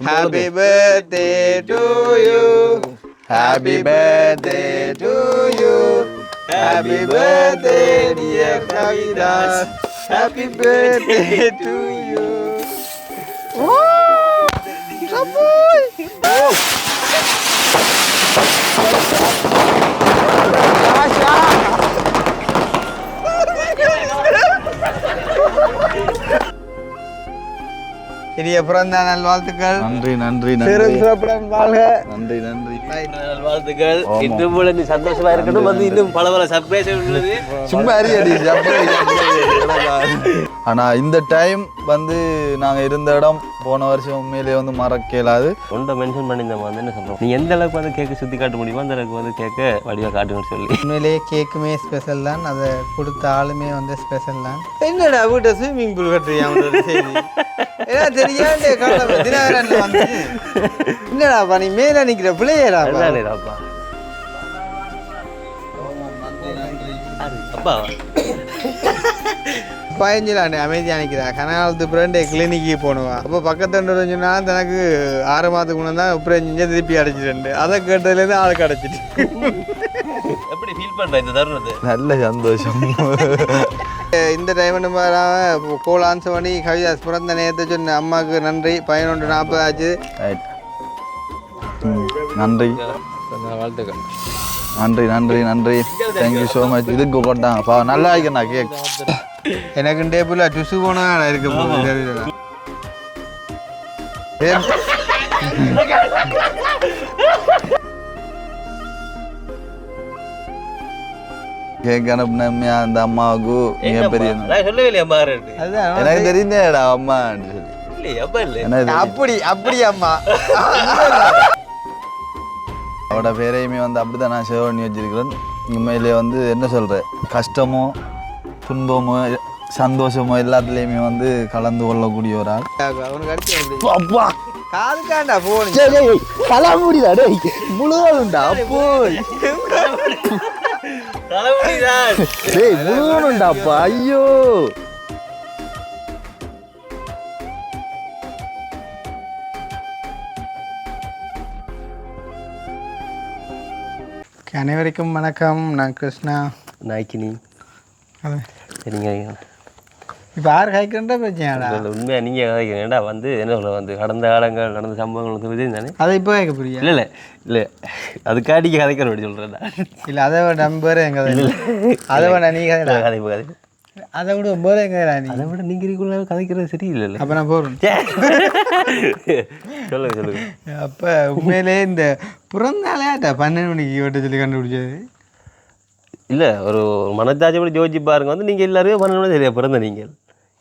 Happy birthday to you. Happy birthday to you. Happy birthday dear Kavidas. Happy birthday to you. Oh, Saboy. Oh. இனிய பிறந்த நாள் வாழ்த்துக்கள். நன்றி நன்றி நன்றி நன்றி வாழ்த்துக்கள். இன்னும் போல நீ சந்தோஷமா இருக்கணும். வந்து இன்னும் பல பல சர்ப்ரைஸ் உள்ளது. சும்மா அறியடி ஆனா இந்த டைம் வந்து நாங்க இருந்த இடம் போன வருஷம் உண்மையிலே வந்து மறக்க இயலாது. ஒன்றை மென்ஷன் பண்ணியிருந்தோம் வந்து என்ன சொல்றோம், நீ எந்த அளவுக்கு வந்து கேக்கு சுற்றி காட்ட முடியுமோ அந்த அளவுக்கு வந்து கேக்க வடிவாக காட்டுங்கன்னு சொல்லி. உண்மையிலேயே கேக்குமே ஸ்பெஷல் தான், அதை கொடுத்த ஆளுமே வந்து ஸ்பெஷல் தான். என்னடா வீட்டை ஸ்விம்மிங் பூல் கட்டுறியா தெரியாது காலம் தினகரன் வந்து என்னடாப்பா நீ மேல நிக்கிற பிள்ளையராப்பா. அப்பா பயஞ்சிலாண்டு அமைதியாக நிற்கிறா. கனகாலத்து பிறண்டே கிளினிக்கு போனுவா. அப்போ பக்கத்து சொன்னால் தனக்கு 6 மாதத்துக்கு முன்னே தான் உப்புறம் திருப்பி அடைச்சிட்டு அதை கேட்டதுலேருந்து ஆளுக்கு அடைச்சிட்டு. எப்படி ஃபீல் பண்ணுற இந்த தருணத்தை? நல்ல சந்தோஷம். இந்த டைம் நம்ம கோல் ஆன்சர் பண்ணி கவிதாஸ் பிறந்த நேரத்தை சொன்ன அம்மாவுக்கு நன்றி. 11:40 ஆச்சு. நன்றி வாழ்த்துக்கள். நன்றி நன்றி நன்றி. Thank you so much. இதுக்கு கொண்டாங்கப்பா நல்லா இருக்கேண்ணா கேக். எனக்கு டேபிள் டுசு போனா இருக்க போகுது. கேக் அனுப்பின அந்த அம்மாவுக்கு மிகப்பெரிய அதுதான் எனக்கு தெரிஞ்சேடா அம்மா அப்படி அப்படி அம்மா அவட பேரையுமே வந்து அப்படிதான் நான் சேவ் பண்ணி வச்சிருக்கிறேன். உண்மையிலே வந்து என்ன சொல்கிறேன், கஷ்டமோ துன்பமோ சந்தோஷமோ எல்லாத்துலேயுமே வந்து கலந்து கொள்ளக்கூடிய ஒரு ஆள். அவனுக்கு அடிச்சு அப்பா காதுக்காண்டா போன் தலை முடிதா டே முழுவதுண்டா போய் முழுவதுண்டாப்பா. ஐயோ அனைவருக்கும் வணக்கம். நான் கிருஷ்ணா. நாய்க்கினி. சரிங்க. இப்போ யார் காய்க்கிறா பிரச்சனைடா? உண்மையாக நீங்கள் காய்க்கிறீங்கடா. வந்து என்ன சொல்ல வந்து கடந்த காலங்கள் நடந்த சம்பவங்கள் தெரியும் தானே. அதை இப்போ கேட்க புரியா? இல்லை இல்லை இல்லை அதுக்காடிக்கு கதைக்கணும் அப்படி சொல்கிறேன்டா. இல்லை அதை விட நம்பர் எங்க அதை விட நீ கதை கதை கதை அதை விட ஒம்பது எங்கடா நீ? அதை விட நீங்கள் இதுக்குள்ள கதைக்கிறது சரியில்லை. அப்போ நான் போகிறேன். சொல்லுங்க சொல்லுங்க. அப்போ உண்மையிலே இந்த பிறந்தாலேட்டா 12 மணிக்கு ஓட்ட சொல்லி கண்டுபிடிச்சது இல்லை. ஒரு மனத்தாச்சப்படி ஜோதிச்சு பாருங்க. வந்து நீங்கள் எல்லாருமே 12 மணி சரியா பிறந்த நீங்கள்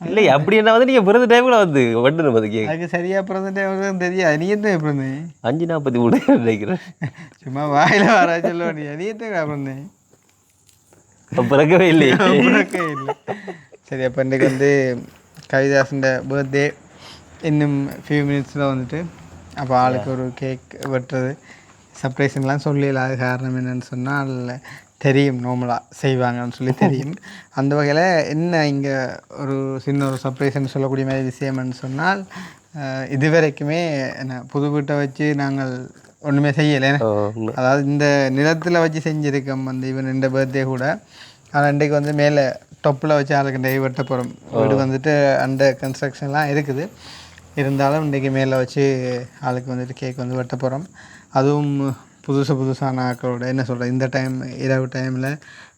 இல்லை அப்படி என்ன வந்து நீங்கள் பிறந்த டைமில் வந்து வட்டணும் அதுக்கு அதுக்கு சரியாக பிறந்த டைம் தெரியாது. நீ எத்தனை பிறந்தேன்? 5:43 நினைக்கிறேன். சும்மா வாயில் வர சொல்ல நீ எத்தனை பிறந்தேன்? பிறக்கவே இல்லை பிறக்கவே இல்லை. சரி, அப்போ இன்றைக்கு வந்து கவிதாசன் பர்த்டே இன்னும் ஃபியூ மினிட்ஸில் வந்துட்டு அப்போ ஆளுக்கு ஒரு கேக் வெட்டுறது சர்ப்ரைஸுங்கெலாம் சொல்லல. அது காரணம் என்னென்னு சொன்னால் தெரியும், நார்மலாக செய்வாங்கன்னு சொல்லி தெரியும். அந்த வகையில் என்ன இங்கே ஒரு சின்ன ஒரு சர்ப்ரைஸ்ன்னு சொல்லக்கூடிய மாதிரி விஷயம்னு சொன்னால் இது வரைக்குமே என்ன புது வீட்டை வச்சு நாங்கள் ஒன்றுமே செய்யலை. அதாவது இந்த நிலத்தில் வச்சு செஞ்சுருக்கோம் வந்து இவன் இந்த பர்த்டே கூட. ஆனால் இன்றைக்கு வந்து மேலே டொப்பில் வச்சு ஆளுக்கு இன்றைக்கு வெட்ட போகிறோம். வீடு வந்துட்டு அண்டர் கன்ஸ்ட்ரக்ஷன்லாம் இருக்குது. இருந்தாலும் இன்றைக்கி மேலே வச்சு ஆளுக்கு வந்துட்டு கேக் வந்து வெட்ட போகிறோம். அதுவும் புதுசான ஆக்களோட என்ன சொல்கிறேன், இந்த டைம் இரவு டைமில்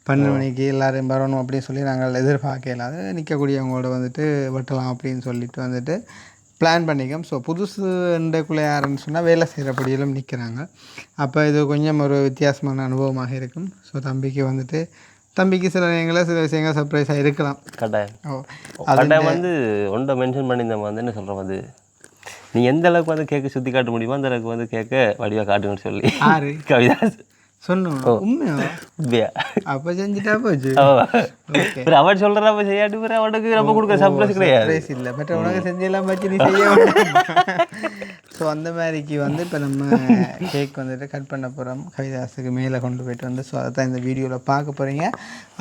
12 மணிக்கு எல்லோரும் வரணும் அப்படின்னு சொல்லி நாங்கள் எதிர்பார்க்கல. அது நிற்கக்கூடியவங்களோட வந்துட்டு வெட்டலாம் அப்படின்னு சொல்லிட்டு வந்துட்டு பிளான் பண்ணிக்கோம். ஸோ புதுசு இண்டக்குள்ளே யாருன்னு சொன்னால் வேலை செய்கிறபடியிலும் நிற்கிறாங்க. அப்போ இது கொஞ்சம் ஒரு வித்தியாசமான அனுபவமாக இருக்கும். ஸோ தம்பிக்கு சில நேரங்களில் சில விஷயங்கள் சர்ப்ரைஸாக இருக்கலாம். கட்டாயம். கட்டாயம் வந்து ஒன்றை மென்ஷன் பண்ணியிருந்தோம் வந்து என்ன சொல்கிறோம், வந்து நீ எந்த அளவுக்கு வந்து கேட்க சுற்றி காட்ட முடியுமோ அந்த அளவுக்கு வந்து கேட்க வடிவாக காட்டுங்கன்னு சொல்லி கவிதாஸ் சொன்னோம். உண்மையா அப்போ செஞ்சுட்டா போச்சு. அவன் சொல்கிறா அப்போ செய்யாட்டு பிறகு அவனுக்கு நம்ம கொடுக்குற சர்ப்ரைஸ் கிடையாது. இல்லை பட் உனக்கு செஞ்செல்லாம் வச்சு நீ செய்ய. ஸோ அந்த மாதிரிக்கு வந்து இப்போ நம்ம கேக் வந்துட்டு கட் பண்ண போகிறோம். கவிதாஸுக்கு மேலே கொண்டு போய்ட்டு வந்து ஸோ அதை தான் இந்த வீடியோவில் பார்க்க போகிறீங்க.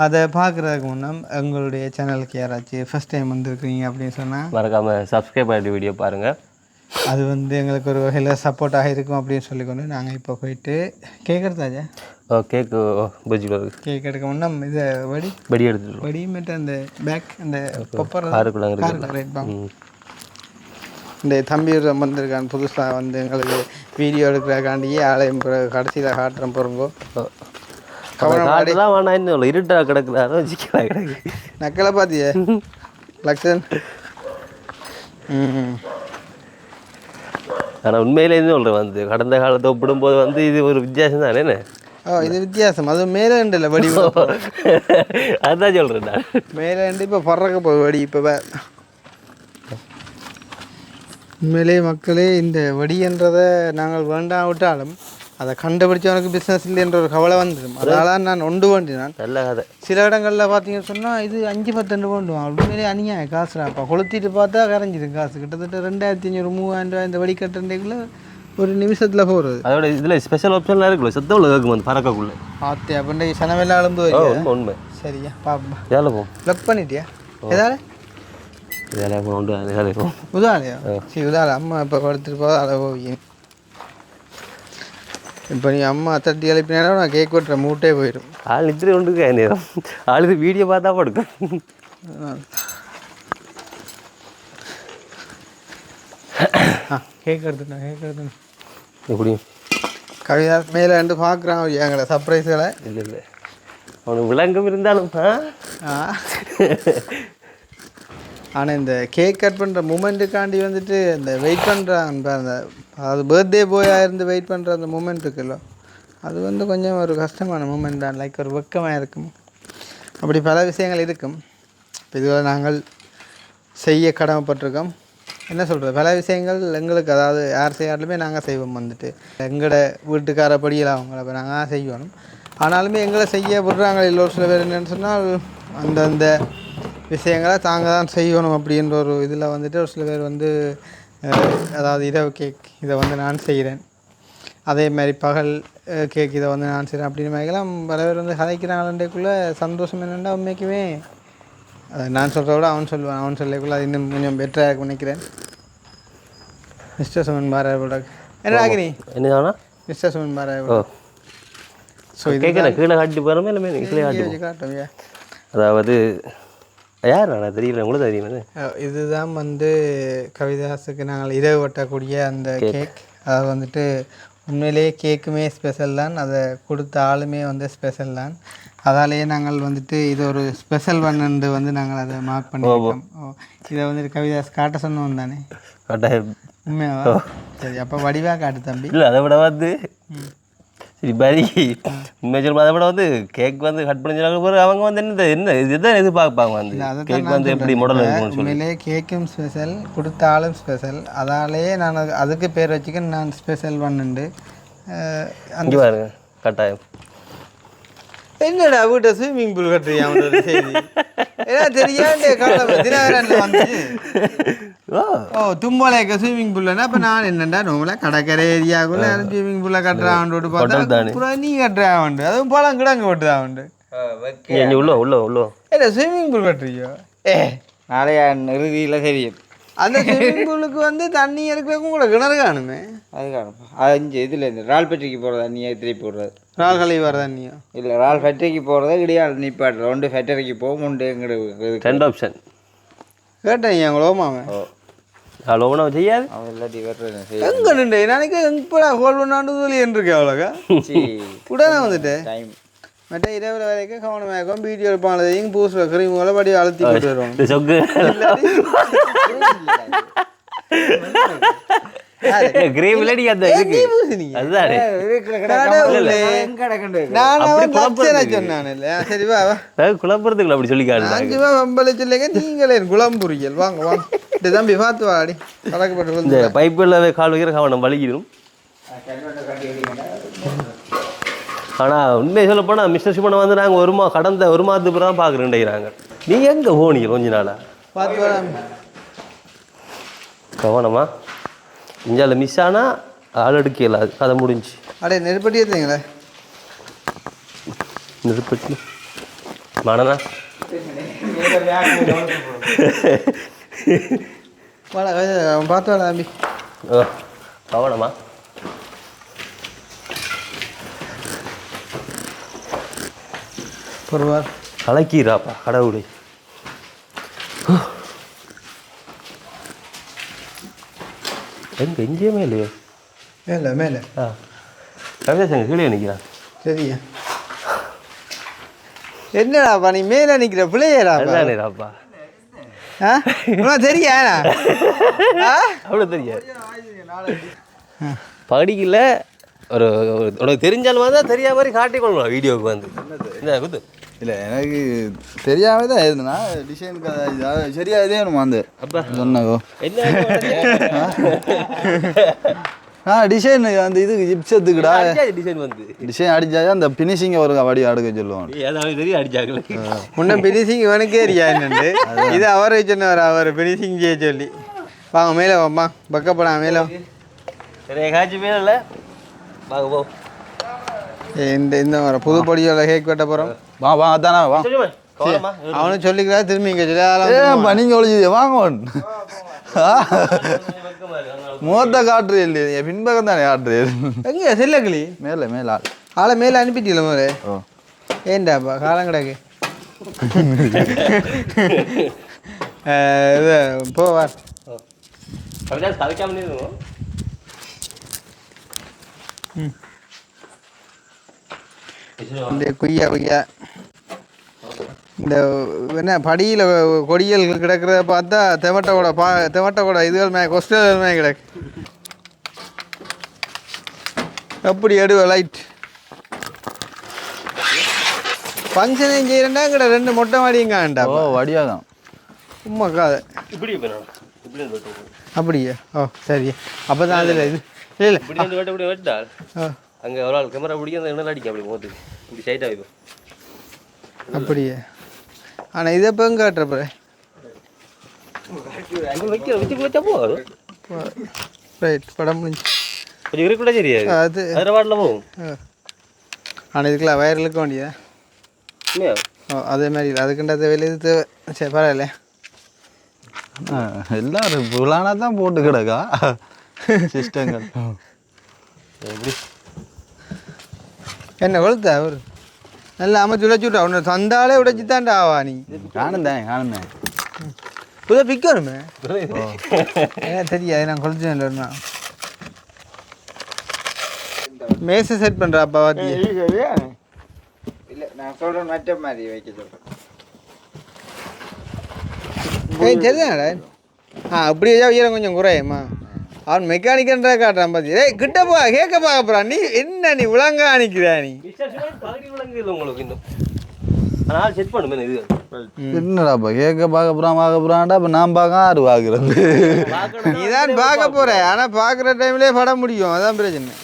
அதை பார்க்குறதுக்கு முன்னே எங்களுடைய சேனலுக்கு யாராச்சும் ஃபஸ்ட் டைம் வந்துருக்குறீங்க அப்படின்னு சொன்னால் மறக்காமல் சப்ஸ்கிரைப் பண்ணிட்டு வீடியோ பாருங்கள். அது வந்து எங்களுக்கு ஒரு வகையில் சப்போர்ட்டாக இருக்கும் அப்படின்னு சொல்லிக்கொண்டு நாங்கள் இப்போ போயிட்டு கேக் எடுத்தாச்சா கேக்கு பஜ்ஜி கேக் எடுக்க முன்னா இது படி எடுத்துட்டு வடி மட்டும் அந்த பேக் அந்த பொப்பர் காருக்குள்ள இந்த தம்பி வந்திருக்கான் புதுசாக வந்து எங்களுக்கு வீடியோ எடுக்கிறக்காண்டியே ஆலயம் கடைசியில் காட்டுறோம் போகிறோங்கோ காட்டுலாம் வேணா இன்னும் இருட்டா கிடக்குறாரோ சிக்கலா கிடக்கு நக்கலை பார்த்தியே லக்ஷன் ஆனால் உண்மையிலேருந்து சொல்கிறேன் வந்து கடந்த காலத்தை ஒப்பிடும்போது வந்து இது ஒரு வித்தியாசம் தானே என்ன இது வித்தியாசம் அது மேலே இல்லை வடி அதுதான் சொல்கிறேன் நான் மேலே இப்போ பறக்க போகுது வடி இப்போ உண்மையிலே மக்களே இந்த வடின்றதை நாங்கள் வேண்டாம் விட்டாலும் அதை கண்டுபிடிச்சவனுக்கு பிஸ்னஸ் இல்லைன்ற ஒரு கவலை வந்துடும் அதனால் நான் ஒன்று வேண்டினான் நல்ல கதை சில இடங்களில் பார்த்தீங்கன்னு சொன்னால் இது 5-10 வேண்டுவான் உண்மையிலே அநியாயம் காசுடாப்பா கொளுத்திட்டு பார்த்தா கரைஞ்சிடும் காசு கிட்டத்தட்ட 2500-3000 ரூபா இந்த வடிகட்டுறதுக்குள்ளே ஒரு நிமிஷத்தில் போகிறது அதோட இதில் ஸ்பெஷல் ஆப்ஷன்லாம் இருக்குல்ல சத்தம் உள்ள கேட்கும் வந்து பறக்கக்குள்ளே ஆத்தி அப்படின்ட்டு சனமெல்லாம் அழும்பு உண்மை உண்மை சரியா பாப்பா வேலை போகும் ப்ளக் பண்ணிட்டியா ஏதாவது வேலையாக போகணும் வேலை போகும் உதாலையா சரி உதால அம்மா இப்போ படுத்துட்டு போதா அதை போய் இப்போ நீ அம்மா தட்டி எழுப்பினா நான் கேக் வெட்டுற மூட்டே போயிடும் ஆள் நித்திரை கொண்டு நேரம் ஆள் இது வீடியோ பார்த்தா படுக்கும் கேக் எடுத்துட்டேன் எப்படியும் கவிதா மேலே ரெண்டு பார்க்குறான் எங்களை சர்ப்ரைஸ்களை இல்லை அவனுக்கு விளங்கம் இருந்தாலும் ஆனால் இந்த கேக் கட் பண்ணுற மூமெண்ட்டுக்காண்டி வந்துட்டு இந்த வெயிட் பண்ணுறான் அந்த அது பர்த்டே பாயாக இருந்து வெயிட் பண்ணுற அந்த மூமெண்ட் இருக்குல்ல அது வந்து கொஞ்சம் ஒரு கஷ்டமான மூமெண்ட் தான் லைக் ஒரு வெக்கமாக இருக்கும் அப்படி பல விஷயங்கள் இருக்கும் இப்போ இதுவரை நாங்கள் செய்ய கடமைப்பட்டிருக்கோம் என்ன சொல்கிறது பல விஷயங்கள் எங்களுக்கு அதாவது யார் செய்யாலுமே நாங்கள் செய்வோம் வந்துட்டு எங்களோட வீட்டுக்கார படியில் அவங்கள இப்போ நாங்கள் செய்யணும் ஆனாலுமே எங்களை செய்ய விடுறாங்க இல்லை ஒரு சில பேர் என்னென்னு சொன்னால் அந்தந்த விஷயங்களை தாங்க தான் செய்யணும் அப்படின்ற ஒரு இதில் வந்துட்டு ஒரு சில பேர் வந்து அதாவது இரவு கேக் இதை வந்து நான் செய்கிறேன் அதே மாதிரி பகல் கேக் இதை வந்து நான் செய்கிறேன் அப்படின்னு மாதிரிலாம் பல பேர் வந்து கதைக்கிறாங்களேக்குள்ளே சந்தோஷம் என்னென்னா உண்மைக்குமே அதை நான் சொல்கிறத விட அவன் சொல்லுவான் அவன் சொல்லக்குள்ளே அது இன்னும் கொஞ்சம் பெட்டராக இருக்கும் நினைக்கிறேன் மிஸ்டர் சுமன் பாராய என்ன ஆகினி என்ன மிஸ்டர் சுமன் பாராய ஸோ இது கீழே காட்டி போகிறோமே இல்லை கீழே காட்டி காட்டுங்க அதாவது யார் நான் தெரியல உங்களுக்கு தெரியுமே இதுதான் வந்து கவிதாஸுக்கு நாங்கள் இரவு வெட்டக்கூடிய அந்த கேக் அதாவது வந்துட்டு உண்மையிலேயே கேக்குமே ஸ்பெஷல் தான் அதை கொடுத்த ஆளுமே வந்து ஸ்பெஷல் தான் அதாலேயே நாங்கள் வந்துட்டு இது ஒரு ஸ்பெஷல் ஒன்று வந்து நாங்கள் அதை மார்க் பண்ணியிருக்கோம் இதை வந்துட்டு கவிதாஸ் காட்ட சொன்னோம் தானே கட்டாயம் உண்மையாவா சரி அப்போ வடிவாக காட்டு தம்பி இல்லை அதை விட வந்து சரி பரி உண்மை சொல்லும்போது அதை விட வந்து கேக் வந்து கட் பண்ணி பிறகு அவங்க வந்து என்ன இதுதான் எதிர்பார்ப்பாங்க வந்து கேக் வந்து எப்படி மாடல் இருக்கும்னு சொல்லி உண்மையிலே கேக்கும் ஸ்பெஷல் கொடுத்த ஆளும் ஸ்பெஷல் அதாலேயே நான் அதுக்கு பேர் வச்சுக்க நான் ஸ்பெஷல் பண்ணுண்டு அங்கே பாருங்க கட்டாயம் என்னடா வீட்டை ஸ்விம்மிங் பூல் கட்டுறியா செய்தி ஏன்னா தெரியாண்டே காலம் தினகரனில் வந்து தும்போலைக்க ஸ்விம்மிங் பூல்னா இப்போ நான் என்னண்டா நம்மளாம் கடற்கரை ஏரியாவுக்குள்ள ஸ்விம்மிங் பூலில் கட்டுறாண்டு பார்த்தா அப்புறம் நீ கட்டுறாண்டு அதுவும் பழம் கிடங்க விட்டுதாண்டு உள்ள ஏன்னா ஸ்விம்மிங் பூல் கட்டுறியோ நாளைய இறுதியில் தெரியும் அந்த ஸ்விம்மிங் பூலுக்கு வந்து தண்ணி எடுக்கிறதுக்கும் கூட கிணறு காணுமே அது காணும் அது இங்கே இதில் இந்த ரால் ஃபேக்ட்ரிக்கு போகிறது தண்ணியை திருப்பி விடுறது ரால் கழுவி வர தண்ணியோ இல்லை ரால் ஃபேக்ட்ரிக்கு போகிறத கிடையாது நிப்பாட்டுறது 2 ஃபேக்டரிக்கு போகும் 1 எங்களுக்கு 2 ஆப்ஷன் கேட்டேன் எங்களோ மாமே லோனா செய்யாது அவன் இல்லாட்டி வர்றது எங்கே நின்று நாளைக்கு எங்கப்படா ஹோல் பண்ணாண்டு சொல்லி இருக்கேன் அவ்வளோக்கா உடனே வந்துட்டு டைம் மற்ற இரவு வரைக்கும் கவனமாக இருக்கும் வீடியோ எடுப்பாங்க பூசுற கிரீமுகளை படி அழுத்தி போட்டு வருவாங்க சொக்கு கிரீம் இல்லடி அந்த இருக்கு அதுதான் சரி வா குழப்பறதுக்குள்ள அப்படி சொல்லி சொல்லிங்க நீங்களே குழம்புரியல் வாங்க வாங்க தம்பி பார்த்து வாடி பழக்கப்பட்டு இந்த பைப்புல கால் வைக்கிற கவனம் வலிக்கிடும். ஆனால் உண்மையை சொல்ல போனால் மிஸ்டர் சிவனை வந்து நாங்கள் கடந்த ஒரு மாதத்துக்கு பிறகு தான் பார்க்குறேன்றாங்க. நீங்கள் எங்கே போனீங்க கொஞ்ச நாளா பார்த்து வரேன் கவனமா இஞ்சால மிஸ் ஆனால் ஆள் எடுக்கல அது கதை முடிஞ்சு. அடே நெருப்பட்டி எடுத்தீங்களே நெருப்பட்டி மனனா பார்த்து வரேன் தம்பி கவனமா பொறுவார் கலக்கிறாப்பா கடவுளை. எங்க எங்கேயுமே இல்லையோ. மேலே மேலே கவிதாசங்க கீழே நிற்கிறான். சரியா என்னடாப்பா நீ மேலே நிற்கிற பிள்ளையராப்பா அதுதானேப்பா. தெரியா அவ்வளோ தெரியாது. படிக்கல ஒரு உனக்கு தெரிஞ்சாலும் தான் தெரியாத மாதிரி காட்டிக்கொள்ளலாம் வீடியோவுக்கு வந்து. இந்த குத்து இல்லை எனக்கு தெரியாம தான் இருந்தேன்னா டிசைனுக்கு சரியா இதே வேணுமா அந்த அப்பா சொன்னோ டிசைன் அந்த இதுக்கு ஜிப்சத்துக்குடா டிசைன் வந்து டிசைன் அடிச்சாதான் அந்த ஃபினிஷிங்கை ஒரு வடி அடுக்க சொல்லுவாங்க. ஏதாவது தெரியும் அடிச்சாங்களே முன்ன ஃபினிஷிங் இவனுக்கே தெரியா என்னண்டு இது அவரை சொன்னவர் அவர் ஃபினிஷிங் செய்ய சொல்லி. வாங்க மேலே வாம்மா பக்கப்படா மேலே நிறைய காட்சி மேலே இல்லை வாங்க போ. இந்த வர புது பொடியோட கேக் வெட்ட போகிறோம். வா வா அதானே வா அவனும் சொல்லிக்கிறா திரும்பி இங்கே சொல்லி நீங்கள் ஒழிச்சு வாங்க ஒன்று முகத்தை காட்டுறது இல்லையே பின்பக்கம் தானே காட்டுறது. எங்கே செல்லக்கிளி மேலே மேலே ஆளை மேலே அனுப்பிட்டீங்கள மோரே. ஓ ஏண்டாப்பா காலம் கிடக்கு இது போவார் இந்த குய்யா இந்த என்ன படியில் கொடியல் கிடக்கிறத பார்த்தா தெமட்ட கூட இதுகள் கொஸ்டல் கிடக்கு. அப்படி எடுவ லைட் ஃபங்க்ஷனையும் செய்யறேன்டா கிட்ட 2 மொட்டை மாடியுங்காண்டா. ஓ வடியாதான் உண்மைக்காத அப்படியா? ஓ சரி அப்போ தான் அதில் இது இல்லை இப்படி வெட்டால் அங்கே ஒரு ஆள் கேமரா பிடிக்க அந்த எண்ணெய் அடிக்க அப்படி போகுது இப்படி சைட்டாக வைப்போம். அப்படியே ஆனால் இதை இப்போ எங்கே காட்டுறப்ப வச்சா போகாது. ரைட் படம் முடிஞ்சு கொஞ்சம் இருக்கக்கூட தெரியாது அது அதில் வாட்டில் போகும். ஆனால் இதுக்கெல்லாம் வயர் இழுக்க வேண்டியதா? ஓ அதே மாதிரி இல்லை அதுக்குன்ற வெளியே இது தேவை. சரி பரவாயில்ல எல்லாரும் புலானா தான் போட்டு கிடக்கா சிஸ்டங்கள். என்ன கொளுத்தா அவர் நல்லா அமைச்சு உடைச்சு விட்டா உன்னை சந்தாலே உடைச்சி தான்டா ஆவா நீ. காணுந்தேன் புதை பிக்கணுமே ஏன் தெரியாது நான் கொளுத்து இல்லைன்னா மேசை செட் பண்ணுறாப்பா வாத்தி. இல்லை நான் சொல்கிறேன் மற்ற மாதிரி வைக்க சொல்கிறேன். சரிதானடா அப்படி உயரம் கொஞ்சம் குறையுமா? அவன் மெக்கானிக்கன்றா காட்டுறான் பார்த்தி. ஏய் கிட்ட போ கேட்க பார்க்க போகிறான். நீ என்ன நீ விளங்க அணிக்கிறா நீ? உங்களுக்கு இன்னும் ஆனால் செட் பண்ணுமே இது என்னடாப்பா கேட்க பார்க்க போகிறான்டா இப்போ நான் பார்க்க ஆறு பார்க்குறது. நீ தான் பார்க்க போகிற ஆனால் பார்க்குற டைம்லேயே படம் முடியும் அதான் பிரச்சனை.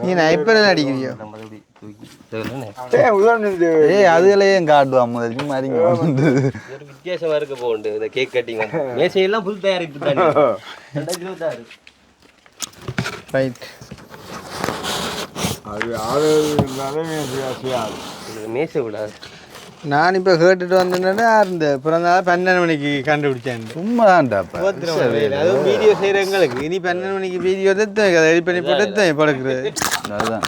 நீ நான் இப்போ என்ன அடிக்கிறியோ? அதுகளையும் காட்டுவான் முதல் மாதிரி வித்தியாசமா இருக்க போகுது இந்த கேக் கட்டிங் மேசையெல்லாம் புது தயாரிப்பு தானே 2026 ரைட். மேசை விடாது. நான் இப்போ கேட்டுட்டு வந்தேன்னா இந்த பிறந்தாலும் 12 மணிக்கு கண்டுபிடிச்சேன். சும்மாதான்டாப்பா அதுவும் வீடியோ செய்கிறவங்களுக்கு இனி 12 மணிக்கு வீடியோ தான் அதை ரெடி பண்ணி போட்டு படுக்கிறது. அதுதான்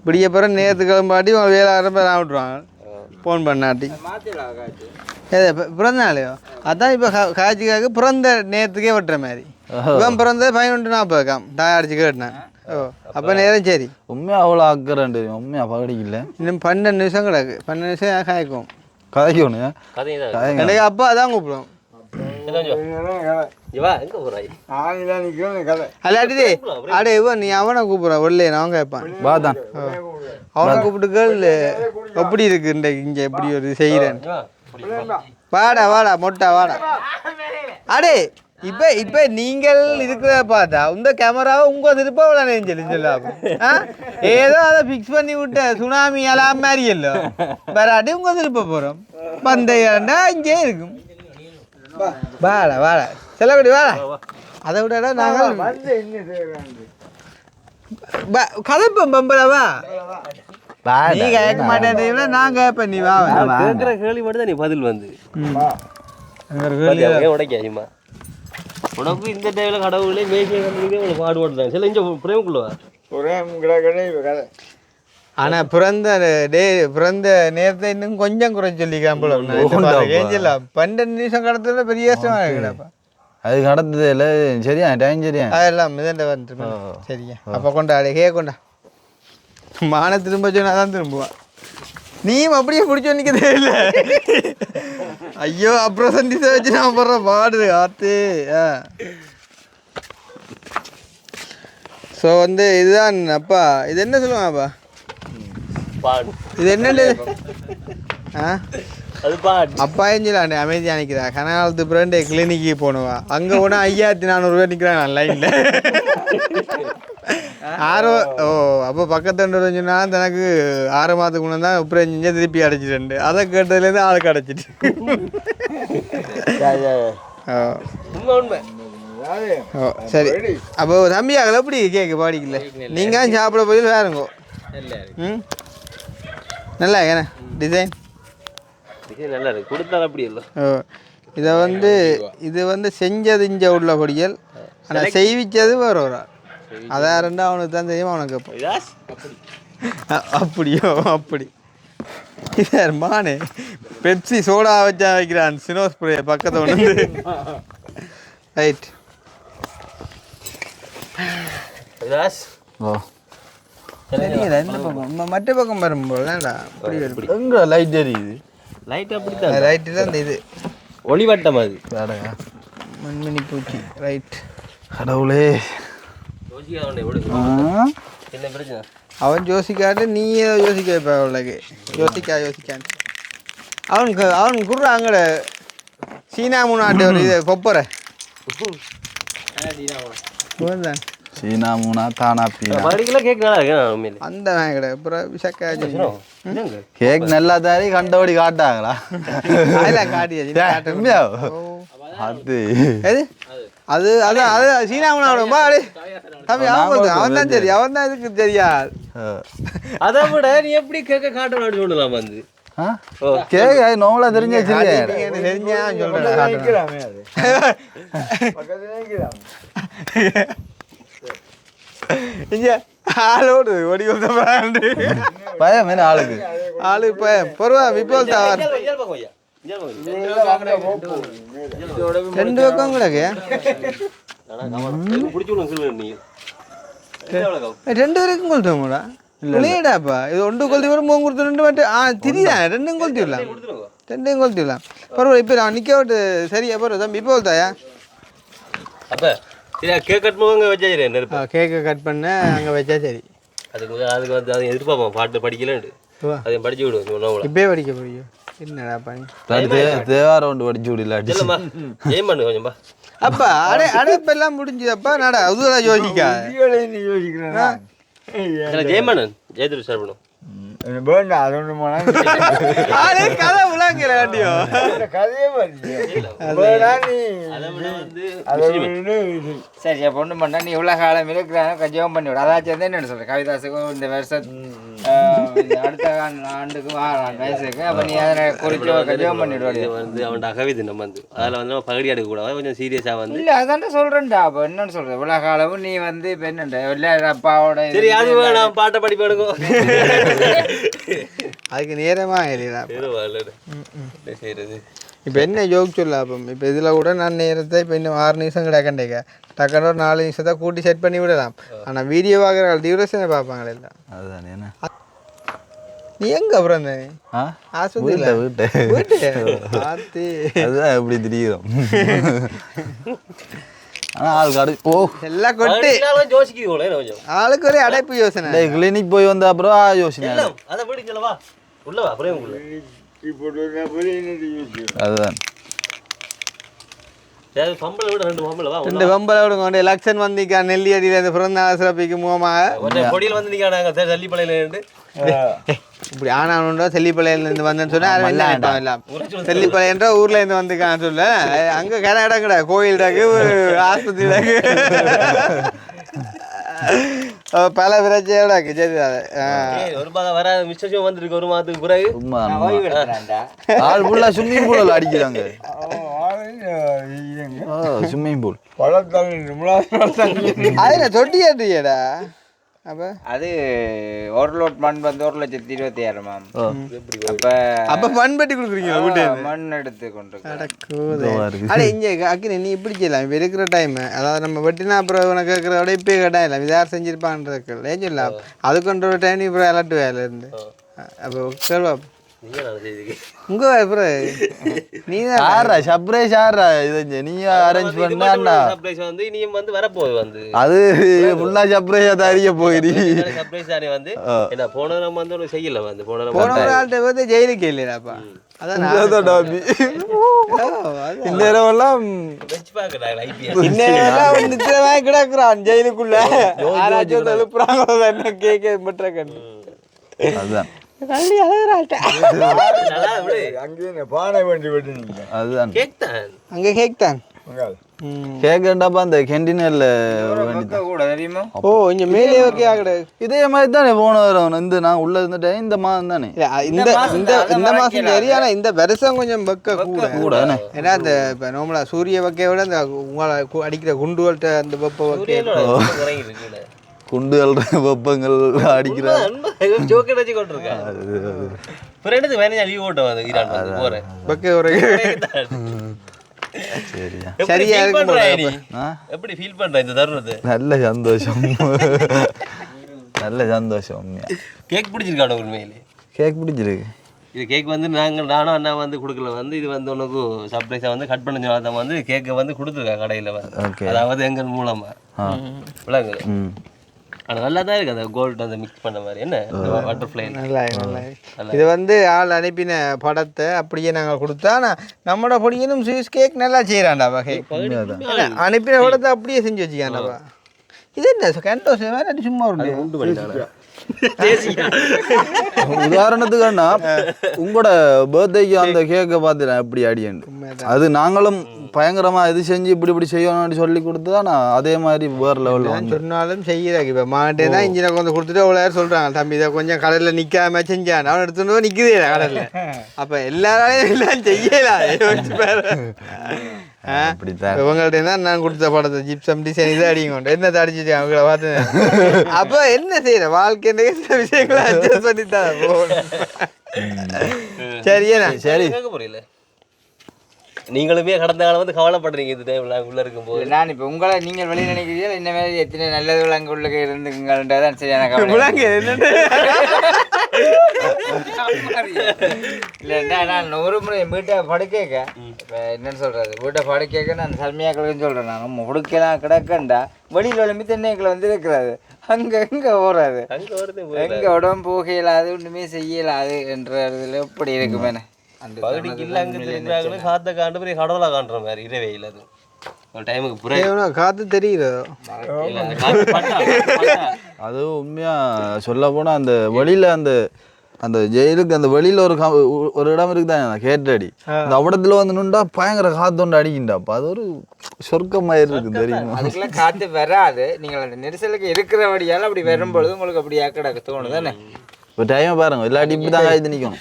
இப்படிய பிறகு நேரத்து கிளம்பாட்டி வேலை ஆரம்பம் விட்ருவாங்க ஃபோன் பண்ணாட்டி. பிறந்தநாளையோ அதான் இப்போ காய்ச்சிக்காக பிறந்த நேரத்துக்கே வெட்டுற மாதிரி. இவன் பிறந்தது 11:40 அடிச்சு கேட்டேன். ஓ அப்போ நேரம் சரி. உண்மையாக அவ்வளோ ஆக்குறேன் தெரியும். உண்மையாக பகடிக்கல இன்னும் 12 நிமிஷம் கிடக்கு. 12 நிமிஷம் காய்க்கும் கதைக்கணும். எனக்கு அப்பா அதான் கூப்பிடுவோம். அடே இவன் நீ அவனை கூப்பிடுறான் வெள்ளைய நான் கேட்பான். பாதான் அவனை கூப்பிட்டு கேள் எப்படி இருக்கு இங்கே எப்படி ஒரு செய்கிறேன். வாடா வாடா மொட்டா வாடா. அடே இப்போ நீங்கள் இருக்கிறத பார்த்தா இந்த கேமராவை உங்கள் திருப்ப விளையாண்டு சொல்லாம ஏதோ அதை ஃபிக்ஸ் பண்ணி விட்ட சுனாமி எல்லாம் மாதிரி இல்லை வராட்டி உங்கள் திருப்ப போகிறோம். பந்தயண்டா இங்கே இருக்கும். வாடா வாடா செல்லக்குடி வாடா. அதை விட நாங்கள் கதைப்போம் பம்பளவா. நீ கேட்க மாட்டேன் நான் கேட்பேன். நீ வா கேட்குற கேள்வி மட்டும் தான் நீ பதில் வந்து உடைக்காதுமா உனக்கு இந்த டைமில் கடவுளே மேய்ச்சியை கண்டுபிடிக்க உங்களுக்கு பாடுபடுறாங்க சில இங்கே பிரேமுக்குள்ளவா ஒரே கிடக்கடை கதை. ஆனா பிறந்த நேரத்தை இன்னும் கொஞ்சம் குறைச்சு சொல்லிக்கலாம் போல ஏஞ்சல 12 நிமிஷம் கடத்துல பெரிய கஷ்டமா இருக்குடாப்பா. அது கடந்தது இல்லை சரியா டைம் சரியா அதெல்லாம் மிதண்ட வந்துட்டு சரியா அப்ப கொண்டா கொண்டா மான திரும்ப சொன்னாதான் திரும்புவான். நீயும் அப்படியே பிடிச்சி நிற்கதே இல்லை. ஐயோ அப்புறம் சந்தித்த வச்சு நான் போடுற பாடு ஆத்து. ஸோ வந்து இதுதான் அப்பா. இது என்ன சொல்லுவாங்கப்பா? இது என்னண்டு? அப்பா ஏஞ்சலாண்டி அமைதியாக நிற்கிறா. கனகாலத்து பிறண்டு கிளினிக்கு போனவா அங்கே போனால் 5400 நிற்கிறான் லைனில். அப்போ பக்கத்து சொன்னா தனக்கு 6 மாதத்துக்கு முன்னே தான் அப்புறம் செஞ்சு திருப்பி அடைச்சிட்டு அதை கேட்டதுலேருந்து ஆளுக்கு அடைச்சிட்டு. சரி அப்போ தம்பியாக எப்படி கேட்க பாடிக்கல நீங்கள் சாப்பிட போய் வேறுங்கோ. ம் நல்லா ஏன்னா டிசைன் நல்லா இருக்கு கொடுத்தாலும் அப்படி இல்லை. இது வந்து செஞ்சது இஞ்ச உள்ள பொடியல் ஆனால் செய்விச்சது வேற ஒரு ஆள். அதான் ரெண்டா அவனுக்கு தான் தெரியும். அவனுக்கு அப்படியோ அப்படி சார் மானே பெப்சி சோடா வச்சா வைக்கிறான் சினோ ஸ்ப்ரே பக்கத்தை ஒன்று ரைட். இந்த பக்கம் மற்ற பக்கம் வரும்போதுதான்டா அப்படி வரும். எங்க லைட் எரியுது? லைட் அப்படித்தான் ரைட்டு தான் இந்த இது ஒளிவட்டம் அது மண்மணி பூச்சி. ரைட் கடவுளே என்ன பிரச்சனை? அவன் யோசிக்காட்டு நீ ஏதோ யோசிக்க வைப்ப. அவளுக்கு யோசிக்கான் அவன் குடுற அங்கட சீனா மூணாட்டு ஒரு இது கொப்பரை சீனா மூணா தானா பீனா கேக் நல்லா இருக்கு அந்த கடை அப்புறம் விஷக்காச்சு கேக் நல்லா தாரி கண்டபடி காட்டாங்களா? அதெல்லாம் காட்டியாச்சு அது எது அது அதான் அது சீனா மூணா தம்பி அவன் தான் சரி அவன் தான் இதுக்கு தெரியாது. அதை விட நீ எப்படி கேட்க காட்டணும் சொல்லலாம் வந்து கேக் நோவலா தெரிஞ்ச தெரிஞ்சா இங்க ஆளோடு ஒடி பயம் என்ன ஆளுக்கு பயம் பொருவா இப்போ 2 பக்கம் கிடக்கு 2 வரைக்கும் கொளுத்தோம்டா இல்லையடாப்பா. இது 1 கொளுத்தி வரும் 3 கொடுத்து 2 மட்டும் திரிதான் 2 கொளுத்தி விடலாம் 2 கொளுத்தி விடலாம். பரவாயில்ல இப்போ நான் நிற்க விட்டு சரியா பரவாயில்ல தம்பி இப்போ தாயா அப்போ கேக் கட் பண்ணுவாங்க வச்சா கேக்கை கட் பண்ண அங்கே வச்சா சரி. அதுக்கு வந்து அதை எதிர்பார்ப்போம் பாட்டு படிக்கலன்ட்டு அதையும் படிச்சு விடுவோம். இப்பயே படிக்க முடியும் என்னடா பண்ணி தேவாரம் ஒன்று படிச்சு விடல ஏன் பண்ணு கொஞ்சம்பா. அப்பா அடைப்பெல்லாம் முடிஞ்சதப்பா நடா அதுதான் யோசிக்கா யோசிக்கிறேன் ஜெயமனன் ஜெயதிரு சார் பண்ணும் கதை உலகிற சரி பொண்ணு பண்ணா நீ இவ்வளோ காலம் இருக்கிறாங்க ஜெபம் பண்ணி விட அதாச்சும் வந்து என்ன சொல்ற கவிதாசுக்கும் இந்த வருஷம் அடுத்த ஆண்டுக்கு வயசுக்கு அப்போ நீ அதை குறித்து ஜெபம் பண்ணிவிடுவாங்க. இது வந்து அவன்கிட்ட கவிதை நம்ம வந்து அதில் வந்து நம்ம பகடி எடுக்கக்கூடாது கொஞ்சம் சீரியஸாக வந்து இல்லை அதான்டா சொல்கிறேன்டா. அப்போ என்னன்னு சொல்கிறேன் இவ்வளோ காலமும் நீ வந்து இப்போ என்னண்டா இல்லை அப்பாவோட சரி அது வேணாம் பாட்டை படிப்பு எடுக்கும் அதுக்கு நேரமா செய்யறது. இப்போ என்ன ஜோக் சொல்ல அப்போ இப்போ இதில் கூட நான் நேரத்தை இப்போ இன்னும் 6 நிமிஷம் கிடக்கண்டேக்க டக்குன்னு ஒரு 4 நிமிஷத்தை கூட்டி செட் பண்ணி விடலாம். ஆனால் வீடியோ பார்க்குற டியூரேஷனை பார்ப்பாங்களே இல்லை. அதுதானே என்ன நீ எங்கே அப்புறம் நீ ஆஸ்பத்திரியில் வீட்டு அதுதான் எப்படி தெரியும். ஆனால் ஆளுக்கு அடைப்பு எல்லாம் கொட்டி ஆளுக்கு ஒரே அடைப்பு யோசனை. கிளினிக் போய் வந்த அப்புறம் யோசனை அதை போய் சொல்லவா உள்ளவா அப்புறம் அதுதான் 2 பொம்பளை விடுங்க கொண்டு எலெக்ஷன் வந்திக்கா நெல்லி அடியில் பிறந்த நாள் சிறப்பிக்கு மூலமாக பொடியில் வந்து நிற்காங்க சல்லிப்பளையிலேருந்து இப்படி ஆனானுண்டோ செல்லிப்பளையிலேருந்து வந்தேன்னு சொன்னால் எல்லாம் செல்லிப்பளையன்ற ஊரில் இருந்து வந்துக்கான்னு சொல்ல அங்கே கடை இடம் கடை கோயில் டாக்கு ஆஸ்பத்திரி டாக்கு பல பிரச்சனையோட சரி அது ஒரு மாதம் வர மிஸ்டேஷன் வந்துருக்கு ஒரு மாதத்துக்கு பிறகு சும்மா ஓய்வு எடுக்கிறான்டா. ஆள் ஃபுல்லாக ஸ்விம்மிங் பூலில் அடிக்கிறாங்க. ஸ்விம்மிங் பூல் அது தொட்டி ஏற்றியடா அப்போ அது ஒரு லோட் மண் வந்து 1,26,000 அப்போ மண் பெட்டி கொடுக்குறீங்களா வீட்டு மண் எடுத்து கொண்டு அட இங்கே அக்கினி நீ இப்படி செய்யலாம் இப்போ இருக்கிற டைம் அதாவது நம்ம வெட்டினா அப்புறம் உனக்கு இருக்கிறத இப்போ கேட்டா இல்லை இது யார் செஞ்சிருப்பான்றது ஏன் சொல்லலாம் அதுக்கு ஒரு டைம் இப்போ அலட்டு வேலை இருந்து அப்போ கேள்வா உங்க அப்புறம் நீ யாரா சர்ப்ரைஸ் யாரா இது நீ அரேஞ்ச் பண்ணா சர்ப்ரைஸ் வந்து இனியும் வந்து வரப்போகுது வந்து அது ஃபுல்லா சர்ப்ரைஸா தாரிய போயிரு சர்ப்ரைஸ் தானே வந்து என்ன போன நம்ம வந்து ஒரு செய்யல வந்து போன ஆள்கிட்ட வந்து ஜெயிலுக்கு இல்லையாப்பா அதான் இந்த நேரமெல்லாம் வச்சு பார்க்கறாங்க ஐபிஎல் இன்னும் நிச்சயமாக கிடக்குறான் ஜெயிலுக்குள்ள யாராச்சும் எழுப்புறாங்களோ என்ன கேட்க மற்ற கண்டு அதுதான் கல்வி அழகிறாள்கிட்ட அதுதான் அங்கே கேக் தான் கேக்கண்டாப்பா அந்த கேன்டீனில் கூட தெரியுமா? ஓ இங்க மேலே ஓகே ஆகடு இதே மாதிரி தானே போன வரும் இந்த நான் உள்ள இருந்துட்டேன் இந்த மாதம் தானே இந்த இந்த இந்த மாசம் சரி ஆனா இந்த வருஷம் கொஞ்சம் வெக்க கூட ஏன்னா அந்த இப்போ நார்மலா சூரிய வெக்கையோட அந்த உங்களை அடிக்கிற குண்டுகள்கிட்ட அந்த வெப்ப வெக்கை குண்டு அல்ற வெப்பங்கள் அடிக்கிற ஜோக்கர் வச்சு கொண்டிருக்கேன் ஃப்ரெண்டு வேணா லீவ் ஓட்டம் வந்து ஈரான் வந்து போறேன் வெக்கை ஒரு சரியா சரியா எப்படி ஃபீல் பண்ற இந்த தருணத்தை? நல்ல சந்தோஷம் நல்ல சந்தோஷம் உண்மையா. கேக் பிடிச்சிருக்காட உண்மையிலே கேக் பிடிச்சிருக்கு. இது கேக் வந்து நானும் அண்ணா வந்து கொடுக்கல வந்து இது வந்து உனக்கு சர்ப்ரைஸாக வந்து கட் பண்ண சொன்னா வந்து கேக்கை வந்து கொடுத்துருக்கேன் கடையில் வந்து அதாவது எங்கள் மூலமா விளங்குது. ஆனால் நல்லா தான் இருக்குது அந்த கோல்டு அந்த மிக்ஸ் பண்ண மாதிரி என்ன பட்டர்ஃப்ளை நல்லா நல்லா இது வந்து ஆள் அனுப்பின படத்தை அப்படியே நாங்கள் கொடுத்தா நம்மளோட பொடியனும் ஸ்வீஸ் கேக் நல்லா செய்கிறாண்டாப்பா கேக் அனுப்பின படத்தை அப்படியே செஞ்சு வச்சுக்காண்டாப்பா. இது என்ன கேண்டோஸ் மாதிரி சும்மா உண்டு பண்ணிட்டாங்க. உதாரணத்துக்குன்னா உங்களோட பர்த்டேக்கு அந்த கேக்கை பார்த்துட்டேன் எப்படி அடியண்டு அது நாங்களும் பயங்கரமா இது செஞ்சு இப்படி இப்படி செய்யணும்னு சொல்லி கொடுத்துதான் நான் அதே மாதிரி வேறு லெவலில் சொன்னாலும் செய்யறாங்க. இப்போ மாட்டே தான் இன்ஜினை கொஞ்சம் கொடுத்துட்டு அவ்வளோ நேரம் சொல்கிறாங்க தம்பி இதை கொஞ்சம் கடலில் நிற்காம செஞ்சான் அவன் எடுத்துட்டு நிற்குதே கடலில். அப்போ எல்லாராலையும் எல்லாம் செய்யலாம் இவங்கள்ட்ட தான் நான் கொடுத்த படத்தை ஜிப்சம் டிசைன் இதை அடிங்க என்ன தடிச்சிட்டு அவங்கள பார்த்து அப்போ என்ன செய்யற வாழ்க்கை விஷயங்களை அட்ஜஸ்ட் பண்ணித்தான் சரியா சரி புரியல. நீங்களுமே கடந்த காலம் வந்து கவலைப்படுறீங்க இது டைம்ல உள்ள இருக்கும்போது. நான் இப்போ உங்களை நீங்கள் வெளியே நினைக்கிறீங்க இந்த மாதிரி எத்தனை நல்லது அங்கே உள்ள இருந்துங்கன்றதான் சரியான கவலை. இல்லைண்டா நான் ஒரு முறை வீட்டை படுக்கேக்க இப்போ என்னன்னு சொல்கிறது வீட்டை படுக்கேக்க நான் சல்மியாக்களுக்குன்னு சொல்கிறேன் நான் முடுக்கலாம் கிடக்கண்டா வெளியில் விளம்பி தென்னைக்குள்ள வந்து இருக்கிறாரு அங்கே எங்கே போகிறாரு எங்கே உடம்பு போகையிலாது ஒன்றுமே செய்யலாது என்ற இதில் எப்படி இருக்குமே அந்த பகுதிக்கு இல்லை அங்கே திருக்கிறாங்களே காற்றை காண்டு பெரிய கடவுளை காட்டுற மாதிரி இரவையில் அது ஒரு டைமுக்கு புரிய காற்று தெரியுது. அது உண்மையாக சொல்ல போனால் அந்த வழியில் அந்த அந்த ஜெயிலுக்கு அந்த வெளியில் ஒரு இடம் இருக்குதான் கேட்டடி அந்த அவடத்துல வந்து நின்றா பயங்கர காத்தொண்டு அடிக்கின்றாப்பா அது ஒரு சொர்க்கமாயிரு இருக்கு தெரியுமா. அதுக்கெல்லாம் காற்று வராது நீங்கள் அந்த நெரிசலுக்கு இருக்கிறபடியால் அப்படி வரும்பொழுது உங்களுக்கு அப்படி ஆக்கடாக்க தோணும் தானே. இப்போ டைமை பாருங்க இல்லாட்டி இப்படி தான் காய்த்து நிற்கணும்.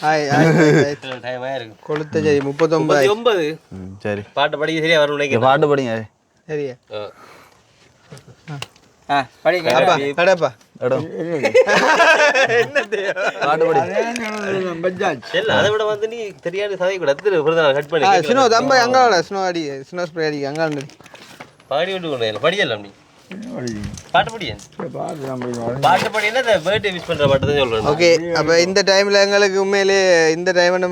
கொளுத்த சரி 39 சரி பாட்டு படிக்க சரியா வரும் நினைக்கிறேன். பாட்டு படிங்க சரியா படிங்க கடப்பா இடம் பாட்டு படி அதை விட வந்து நீ தெரியாத சதை கூட கட் பண்ணி ஸ்னோ தம்ப அங்காள ஸ்னோ அடி ஸ்னோ ஸ்ப்ரே அடி அங்காள பாடி விட்டு கொண்டு படியலாம் நீ பாட்டு படியா பாட்டு படினா இந்த பர்த்டே விஷ் பண்ற பாட்டு தான் சொல்றேன். ஓகே அப்போ இந்த டைமில் எங்களுக்கு உண்மையிலே இந்த டைம்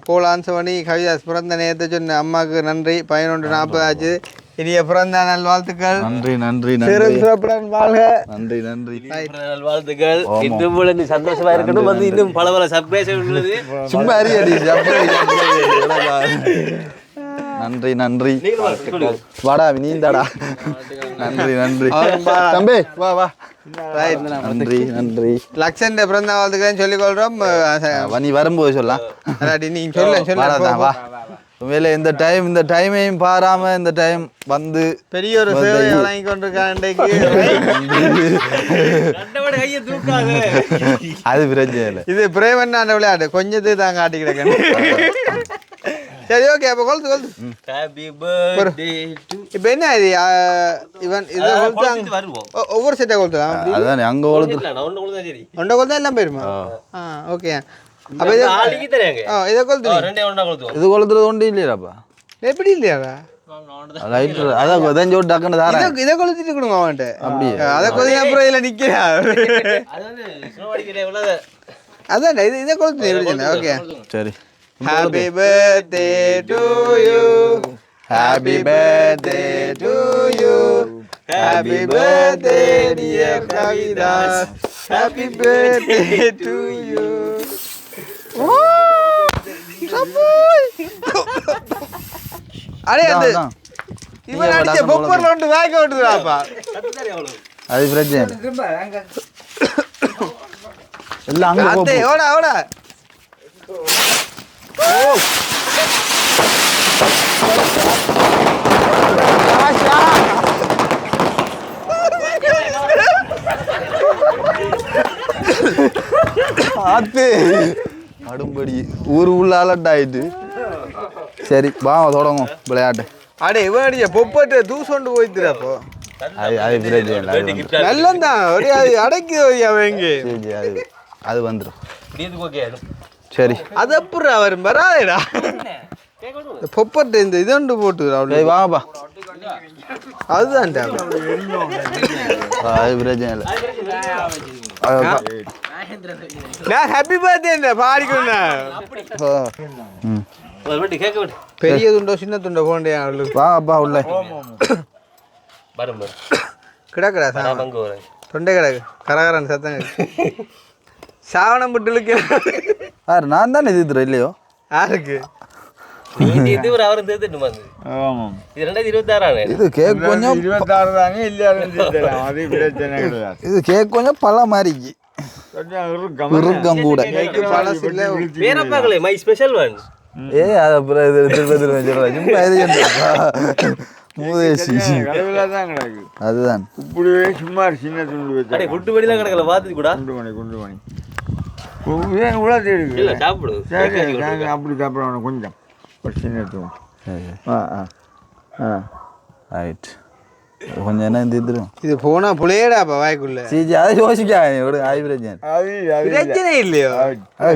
கோல் ஆன்சர் பண்ணி கவிதாஸ் பிறந்த நேரத்தை சொன்ன அம்மாவுக்கு நன்றி. 11:40 ஆச்சு. இனிய பிறந்த நாள் வாழ்த்துக்கள். நன்றி நன்றி வாழ்க. நன்றி நன்றி வாழ்த்துக்கள். இன்னும் போல நீ சந்தோஷமா இருக்கணும் வந்து இன்னும் பல பல சர்ப்ரைஸ் உள்ளது சும்மா அறியடி நன்றி நன்றி வாடா நீந்தாடா நன்றி நன்றி தம்பி வா வா நன்றி நன்றி லக்ஷன் பிறந்த வாழ்த்துக்கள் சொல்லிக் கொள்றோம். நீ வரும்போது சொல்லலாம் நீங்க சொல்ல வா உண்மையில இந்த டைமையும் பாராம இந்த டைம் வந்து பெரிய ஒரு சேவை வழங்கி கொண்டிருக்கான் இன்றைக்கு. அது பிரச்சனை இல்லை. இது பிரேமன் விளையாடு கொஞ்சத்துக்கு தான் காட்டி கிடக்கேன். சரி ஓகே அப்போ கொளுத்து இப்போ என்ன இது இவன் இதை கொளுத்து ஒவ்வொரு செட்டை கொளுத்துலாம். அதான் அங்கே கொளுத்து ஒன்றை கொளுத்தா எல்லாம் போயிருமா? ஓகே அப்போ இதை கொளுத்து இது கொளுத்துறது ஒன்றும் இல்லையாப்பா. எப்படி இல்லையாடா? அதான் கொதஞ்சோட்டு டக்குன்னு தாரேன். இதை கொளுத்திட்டு கொடுங்க அவன்கிட்ட. அப்படியே அதை கொளுத்தி அப்புறம் இதில் நிற்கிறா. அதான் இதை கொளுத்து. ஓகே சரி. Happy birthday to you. Happy birthday to you. Happy birthday dear Kavidas. Happy birthday to you. Array அது இவன் அடிச்ச பொப்பர்ல ஒன்று வாய்க்க விட்டுறாப்பா. அது பிரச்சனை எல்லாம் அங்கே அத்தே ஓடா ஓடா. ஆத்து அடும்படி ஊர் உள்ள அலட்டாயிட்டு. சரி வா தொடங்கும் விளையாட்டு. அடே இவன் அடிச்ச பொப்பட்டு தூசொண்டு போய்த்துறாப்போ. அது பிரச்சனை இல்லை. நல்லந்தான் அடக்கி அவங்க. அது வந்துடும். சரி அது அப்புறம் அவர் வராதேடா. பொப்பட்டு இந்த இதொண்டு போட்டு வாங்கப்பா. அதுதான்டா அது பிரச்சனை இல்லை. நான் ஹாப்பி பர்த்டே பாடிக்கணும். பெரிய துண்டோ சின்ன துண்டோ போண்டே வாங்கப்பா உள்ள கிடக்குடா தொண்டை கிடக்கு கரகரன் சத்தங்க சாவணம் புட்டுலுக்கு. யார் நான் தானே தீத்துறேன் இல்லையோ? யாருக்கு இது கேக் கொஞ்சம் இது கேக் கொஞ்சம் பல மாதிரிக்கு இறுக்கம் கூட. ஏ அது அப்புறம் இது திரும்ப திரும்ப மூதேசி அதுதான் இப்படியே சும்மா சின்ன துண்டு வச்சு குட்டு மணிலாம் கிடக்கல பார்த்து கூட குண்டு மணி அப்படி சாப்பிடணும் கொஞ்சம் ஒரு சின்ன தூண். ரைட் கொஞ்சம் என்ன தீர்த்துடும். இது போனா புளையடாப்பா வாய்க்குள்ள. சீச்சி அதை யோசிக்காது ஒரு ஆய் பிரச்சனை பிரச்சனை இல்லையோ.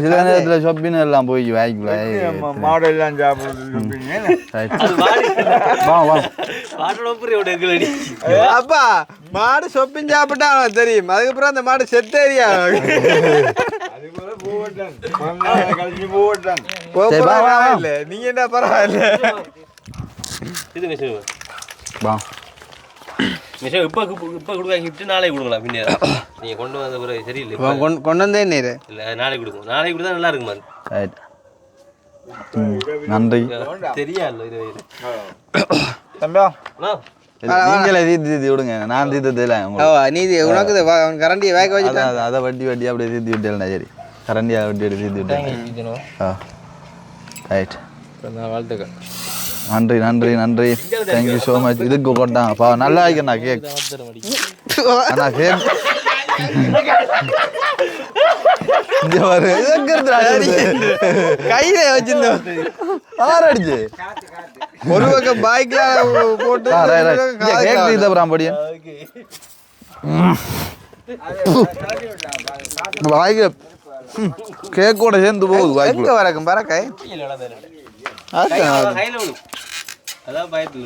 சில நேரத்தில் ஷாப்பிங் எல்லாம் போய் வாய்க்குள்ள மாடல் எல்லாம் சாப்பிடுறது. அப்பா மாடு சொப்பின் சாப்பிட்டா அவனுக்கு தெரியும். அதுக்கப்புறம் அந்த மாடு செத்தேரியா இல்ல நீங்க என்ன பரவாயில்ல. இப்போ கொடுக்க கிஃப்ட் நாளைக்கு கொடுக்கலாம். பின்ன நீங்கள் கொண்டு வந்த பிறகு சரியில்லை. கொண்டு வந்தே நேரு இல்லை நாளைக்கு கொடுக்கும். நாளைக்கு கொடுத்தா நல்லா இருக்குமா? ரைட் நன்றி. தெரியாது நீங்களே தீர்த்து விடுங்க. நான் தீர்த்ததில்லை நீதி உனக்கு கரண்டியை வேக வச்சு அதை வட்டி வட்டி அப்படியே தீர்த்து விட்டேன். சரி கரண்டியா வட்டி எடுத்து தீர்த்து விட்டேன். ரைட் வாழ்த்துக்கள். நன்றி நன்றி நன்றி. Thank you so much. இதுக்கு கொட்டாங்கப்பா நல்லா இருக்கேண்ணா கேக். அண்ணா கேக் கையில வச்சிருந்தோம். ஆறு அடிச்சு ஒரு பக்கம் பாய்க்ல போட்டு கேக் தீர்த்தப்புறம் படியன் வாய்க்கு கேக்கோட சேர்ந்து போகுது. எங்க வரக்கும் பறக்காய் அதான் பயத்தில்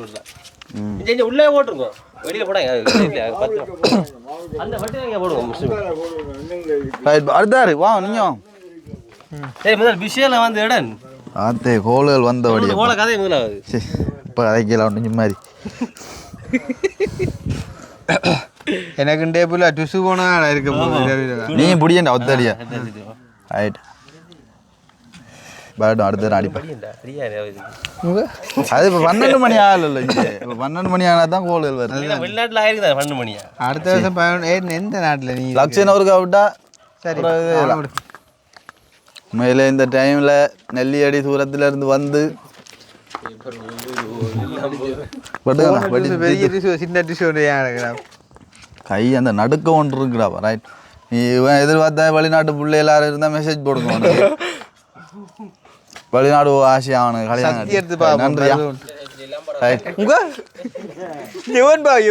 உள்ளே போட்டுருக்கோம். வெளியில போடாங்க அந்த வட்டி போடுவோம். அடுத்தாரு வா நீங்க. சரி முதல் விஷயம் வந்து இடன் ஆத்தே கோளுகள் வந்தபடி கோல கதை முதலாவது இப்போ கதைக்கலாம் ஒன்று மாதிரி எனக்கு டேபிள் டுசு போனா இருக்க நீ பிடிக்கண்டா ஒத்தடியா. ரைட் பேட்டும் அடுத்த அடிப்பேன். அது இப்போ 12 மணி ஆகல. இங்கே இப்போ 12 மணி ஆனால் தான் கோளுகள் வருது. வெளிநாட்டில் ஆயிருக்குதா 12 மணியா? அடுத்த வருஷம் எந்த நாட்டில் நீ லட்சம் அவருக்கு விட்டா சரி. உண்மையில் இந்த டைமில் நெல்லியடி தூரத்தில் இருந்து வந்து பெரிய டிஷ்யூ சின்ன டிஷ்யூ கை அந்த நடுக்க ஒன்று இருக்குடா ரைட். நீ இவன் எதிர்பார்த்தா வெளிநாட்டு பிள்ளை எல்லாரும் இருந்தால் மெசேஜ் போடுங்க. வெளிநாடு ஆசை அவனுக்கு கல்யாணம். நன்றியா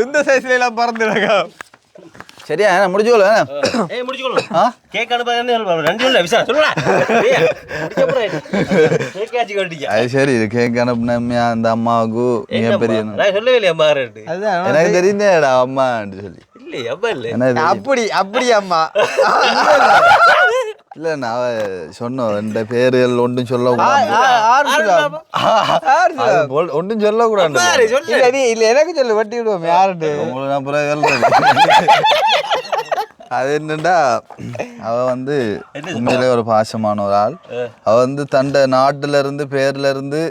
எந்த சைஸ்ல எல்லாம் பறந்துடாங்க. சரியா முடிச்சுக்கொள்ள கேக் அனுப்ப அது சரி. இது கேக் அனுப்புனமையா அந்த அம்மாவுக்கு மிகப்பெரிய சொல்லவே இல்லையா மாறு எனக்கு தெரிந்தேடா அம்மான்னு சொல்லி. இல்லையா அப்பா இல்லை அப்படி அம்மா இல்லை நான் சொன்னோம் இந்த பேர்கள் ஒன்றும் சொல்லக்கூடாது. ஒன்றும் சொல்லக்கூடாது. இல்ல எனக்கு சொல்லு வட்டி விடுவோம் யாருட்டு உங்களுக்கு நான் அப்புறம் அது என்னண்டா அவ வந்து உண்மையிலே ஒரு பாசமான ஒரு ஆள். அவ வந்து தண்ட நாட்டுல இருந்து பேர்ல இருந்து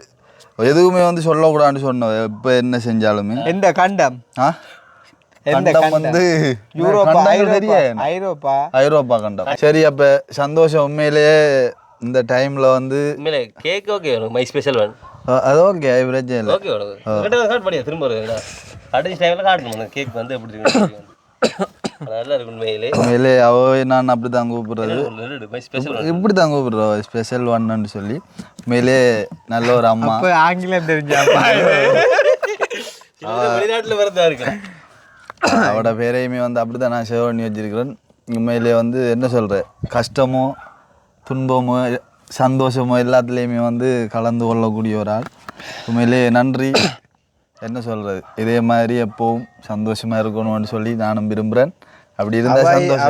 எதுவுமே வந்து சொல்லக்கூடாதுன்னு சொன்னோம். எப்ப என்ன செஞ்சாலுமே எந்த கண்டம் கண்டம் வந்து ஐரோப்பா கண்டம். சரி அப்ப சந்தோஷம் உண்மையிலேயே இந்த டைம்ல வந்து cake okay my special one அது ஓகே பிரச்சனை இல்லை. ஓகே திரும்ப கடைசி டைம்ல காட்டணும் கேக் வந்து எப்படி நல்லா இருக்கு உண்மையிலே. உண்மையிலே அவை நான் அப்படி தான் கூப்பிடுறது, இப்படி தான் கூப்பிடுறோம் ஸ்பெஷல் ஒன்னு சொல்லி. உண்மையிலே நல்ல ஒரு அம்மா. ஆங்கிலம் தெரிஞ்சா வெளிநாட்டுல வரதா இருக்கு. அவட பேரையுமே வந்து அப்படிதான் நான் சேவ் பண்ணி வச்சிருக்கிறேன். உண்மையிலே வந்து என்ன சொல்கிறேன், கஷ்டமோ துன்பமோ சந்தோஷமோ எல்லாத்துலேயுமே வந்து கலந்து கொள்ளக்கூடிய ஒரு ஆள். உண்மையிலே நன்றி. என்ன சொல்கிறது, இதே மாதிரி எப்பவும் சந்தோஷமாக இருக்கணும்னு சொல்லி நானும் விரும்புகிறேன். அப்படி இருந்தால் சந்தோஷம்.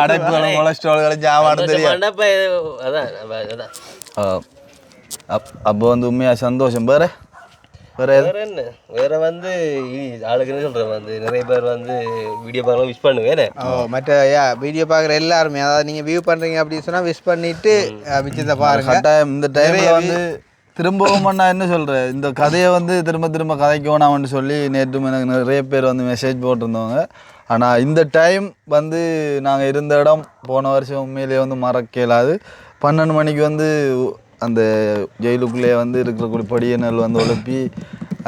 அடைப்புகளும் கொலஸ்ட்ரால்களும் ஜாமான் தெரியும். அப்போ வந்து உண்மையாக சந்தோஷம். என்ன வேற வந்து ஆளுக்கு என்ன சொல்றேன் வந்து நிறைய பேர் வந்து வீடியோ பார்க்கலாம் விஷ் பண்ணுவேன். மற்ற வீடியோ பார்க்குற எல்லாருமே அதாவது நீங்கள் வியூ பண்ணுறீங்க அப்படின்னு சொன்னால் விஷ் பண்ணிவிட்டு மிச்சத்தை பாருங்க. கட்டாயம் இந்த டைமில் வந்து திரும்பவும் நான் என்ன சொல்கிறேன், இந்த கதையை வந்து திரும்ப கதைக்க வேணாம்னு சொல்லி நேற்று எனக்கு நிறைய பேர் வந்து மெசேஜ் போட்டிருந்தவங்க. ஆனால் இந்த டைம் வந்து நாங்கள் இருந்த இடம் போன வருஷம் உண்மையிலேயே வந்து மறக்க இயலாது. 12 மணிக்கு வந்து அந்த ஜெயிலுக்குள்ளேயே வந்து இருக்கிற படியனல் வந்து ஒழுப்பி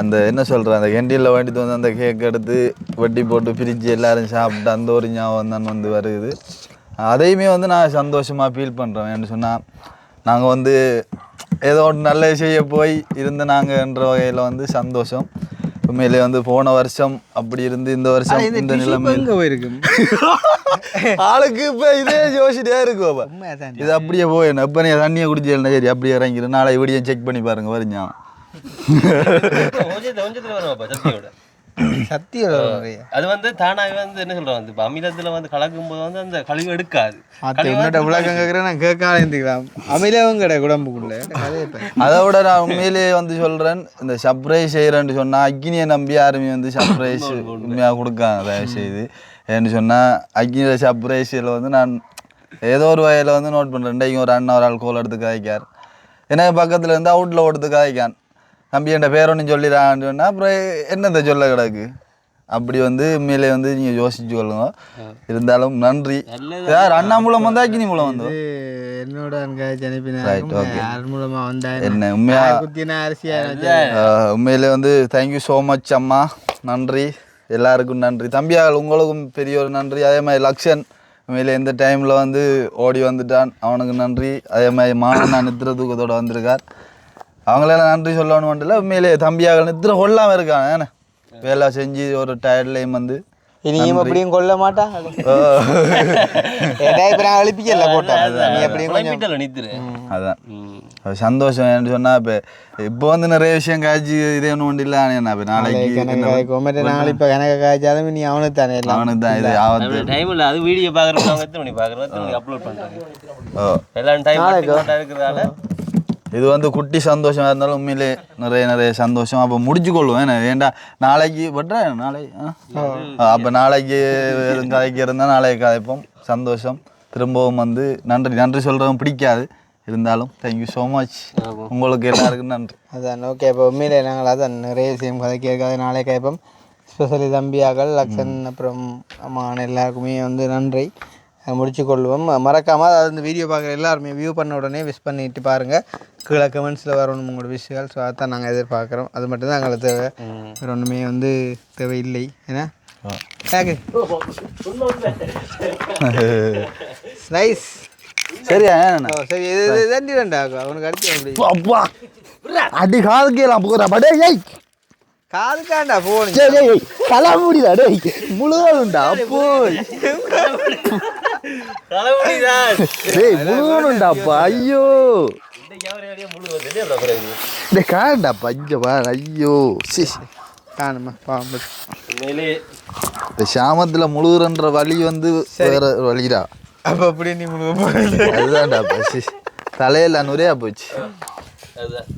அந்த என்ன சொல்கிறேன் அந்த கேண்டீனில் வேண்டிட்டு வந்து அந்த கேக் எடுத்து வெட்டி போட்டு பிரித்து எல்லோரும் சாப்பிட்டு அந்த ஒரு ஞாபகம் தான் வந்து வருது. அதையுமே வந்து நான் சந்தோஷமாக ஃபீல் பண்ணுறேன். ஏன்னு சொன்னால் நாங்கள் வந்து ஏதோ ஒன்று நல்ல செய்ய போய் இருந்த நாங்கன்ற வகையில் வந்து சந்தோஷம். உண்மையிலே வந்து போன வருஷம் அப்படி இருந்து இந்த வருஷம் இந்த நிலைமை போயிருக்கு. ஆளுக்கு இப்போ இதே யோசிட்டே இருக்குப்பா. இது அப்படியே போயிடணும். இப்போ நீ தண்ணியை குடிச்சேன்னா சரி அப்படியே இறங்கிடும். நாளை இப்படியே செக் பண்ணி பாருங்க வருஞ்சா சத்தியோட அது வந்து தானாகவே வந்து என்ன சொல்கிறேன் வந்து இப்போ அமிலத்தில் வந்து கலக்கும் போது வந்து அந்த கழிவு எடுக்காது. உலகம் கேட்குறேன் நான் கேட்க இருந்துக்கலாம் அமிலவும் கிடையாது உடம்புக்குள்ள. அதை விட நான் உண்மையிலேயே வந்து சொல்கிறேன், இந்த சர்ப்ரைஸ் செய்கிறேன்னு சொன்னால் அக்னியை நம்பி யாருமே வந்து சர்ப்ரைஸ் உண்மையாக கொடுக்காங்க தயவு செய்து. ஏன்னு சொன்னால் அக்னியில் சர்ப்ரைஸில் வந்து நான் ஏதோ ஒரு வகையில் வந்து நோட் பண்ணுறேன். இன்றைக்கும் ஒரு அண்ணன் ஒரு ஆள் கோல் எடுத்து கதைக்கார், எனக்கு பக்கத்தில் இருந்து அவுட்டில் ஓடுத்து கதைக்கான். நம்பி என் பேர் ஒன்று சொல்லிடான்னு சொன்னால் அப்புறம் என்னத்தை சொல்ல கிடக்கு. அப்படி வந்து உண்மையிலே வந்து நீங்கள் யோசிச்சு கொள்ளுங்க. இருந்தாலும் நன்றி. யார் அண்ணா மூலம் வந்தா அக்னி மூலம் வந்து என்னோட என்ன உண்மையிலே வந்து தேங்க்யூ ஸோ மச் அம்மா. நன்றி எல்லாருக்கும் நன்றி. தம்பியால் உங்களுக்கும் பெரிய ஒரு நன்றி. அதே மாதிரி லக்ஷன் உண்மையிலே இந்த டைமில் வந்து ஓடி வந்துட்டான், அவனுக்கு நன்றி. அதே மாதிரி மாணவன் நித்திர தூக்கத்தோடு வந்திருக்கார், அவங்களெல்லாம் நன்றி சொல்லணும். இல்லை உண்மையிலே தம்பியாக நித்திர கொள்ளாமல் இருக்காங்க. ஏன்னா வேலை செஞ்சு ஒரு டயர்ட்லேயும் வந்து இனியும் அப்படியும் கொல்ல மாட்டான். அழுப்பிக்கல போட்டேன் அதான் சந்தோஷம். ஏன்னு சொன்னால் இப்போ வந்து நிறைய விஷயம் காய்ச்சி இதே ஒன்று ஒன்று இல்லை. இப்போ நாளைக்கு நாளைக்கு இப்போ கணக்கு காய்ச்சாலும் நீ அவனுக்கு தானே அவனுக்கு தான் இது ஆபத்து டைமில் அது வீடியோ பார்க்குறவங்க அப்லோட் பண்ணுறாங்க எல்லாம் டைம் இருக்கிறதால இது வந்து குட்டி சந்தோஷமாக இருந்தாலும் உண்மையிலே நிறைய சந்தோஷம். அப்போ முடிச்சுக்கொள்ளுவோம். ஏன்டா நாளைக்கு பட்டுறேன் நாளை அப்போ நாளைக்கு கதைக்கு இருந்தால் நாளைக்கு கதைப்போம். சந்தோஷம். திரும்பவும் வந்து நன்றி சொல்கிறவங்க பிடிக்காது, இருந்தாலும் தேங்க்யூ ஸோ மச். உங்களுக்கு எல்லாருக்கும் நன்றி. அதான் ஓகே. இப்போ உண்மையிலே நாங்கள் அதான் நிறைய விஷயம் கதைக்க நாளை கேட்போம். ஸ்பெஷலி தம்பியாக்கள் லக்ஷன் அப்புறம் அம்மா எல்லாருக்குமே வந்து நன்றி. முடிச்சு கொள்வோம். மறக்காமல் அதாவது இந்த வீடியோ பார்க்குற எல்லாருமே வியூ பண்ண உடனே விஷ் பண்ணிட்டு பாருங்கள். கீழே கமெண்ட்ஸில் வரணும் உங்களோட விஷயங்கள். ஸோ அதான் நாங்கள் எதிர்பார்க்குறோம். அது மட்டும்தான் எங்களுக்கு தேவை. வேறு ஒன்றுமே வந்து தேவையில்லை. ஏன்னா நைஸ். சரியா சரி இது தாண்டி வேண்டாம் அவனுக்கு அடிச்சு அப்படி அப்பா அடி காதுக்கேலாம் போகிறா படே ஏய் காதுக்காண்டா போன் தலை முடிதா டேய் முழுவதுண்டா போய் டேய் முழுவதுண்டாப்பா ஐயோ டேய் காண்டாப்பா இங்க வா ஐயோ சி காணுமா பாம்பு இந்த சாமத்துல முழுகுறன்ற வழி வந்து வேற வழிடா. அப்போ அப்படியே நீ முழுக போகிறது அதுதான்டாப்பா சி தலையில நுரையா போச்சு.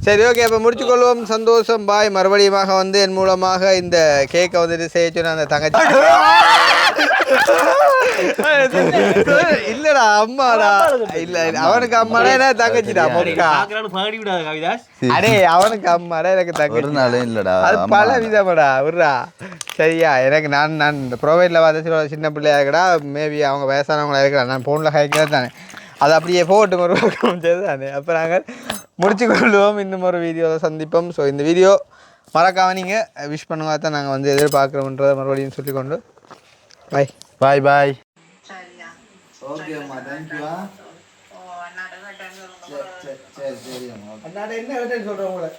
சரி ஓகே அப்போ முடிச்சு கொள்வோம். சந்தோஷம் பாய். மறுபடியுமாக வந்து என் மூலமாக இந்த கேக்கை வந்துட்டு செய்ய சொன்ன அந்த தங்கச்சி இல்லடா அம்மாடா இல்ல அவனுக்கு அம்மாடா என்ன தங்கச்சிடா மொக்கா அடே அவனுக்கு அம்மாடா எனக்கு தங்கச்சி ஒரு நாளும் இல்லடா அது பல விதமாடா விட்றா சரியா. எனக்கு நான் இந்த ப்ரொவைடில் பார்த்து சின்ன பிள்ளையா இருக்கடா மேபி அவங்க வயசானவங்களா இருக்கிறா நான் ஃபோனில் ஹைக்கிறது தானே அது அப்படியே போட்டு மறுபடியும் தானே. அப்போ நாங்கள் முடிச்சு கொள்வோம். இன்னும் ஒரு வீடியோவில் சந்திப்போம். ஸோ இந்த வீடியோ மறக்காமல் நீங்கள் விஷ் பண்ணுவா தான் நாங்கள் வந்து எதிர்பார்க்குறோன்றதை மறுபடியும் சொல்லிக்கொண்டு பாய் பாய் பாய். ஓகேம்மா தேங்க்யூ. சரி சரி அம்மா அண்ணாட என்ன கேட்டேன்னு சொல்கிறேன் உங்களை.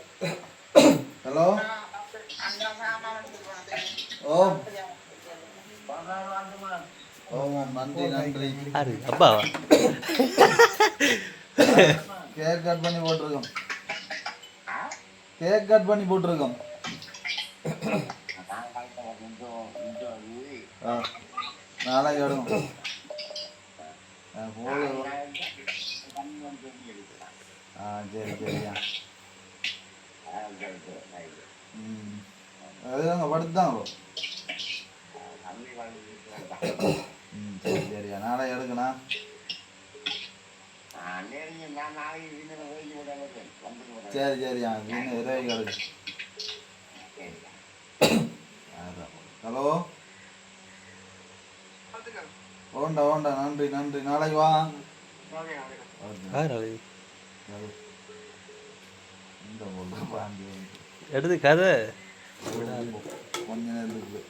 ஹலோ ஓம் ஓம் நன்றி நன்றி. அப்பா கேக் கட் பண்ணி போட்டிருக்கோம். கேக் கட் பண்ணி போட்டிருக்கோம். நாளைக்கு எடுக்கும் சரி சரியா அதுதாங்க படுத்துதாங்க சரி சரியா நாளைக்கு எடுக்கணும். சரி சரியா இன்னும் 20 கிடக்கு. ஹலோ ஓண்டா ஓண்டா நன்றி நன்றி நாளைக்கு வா. எடுத்து கதை கொஞ்ச நேரத்துக்கு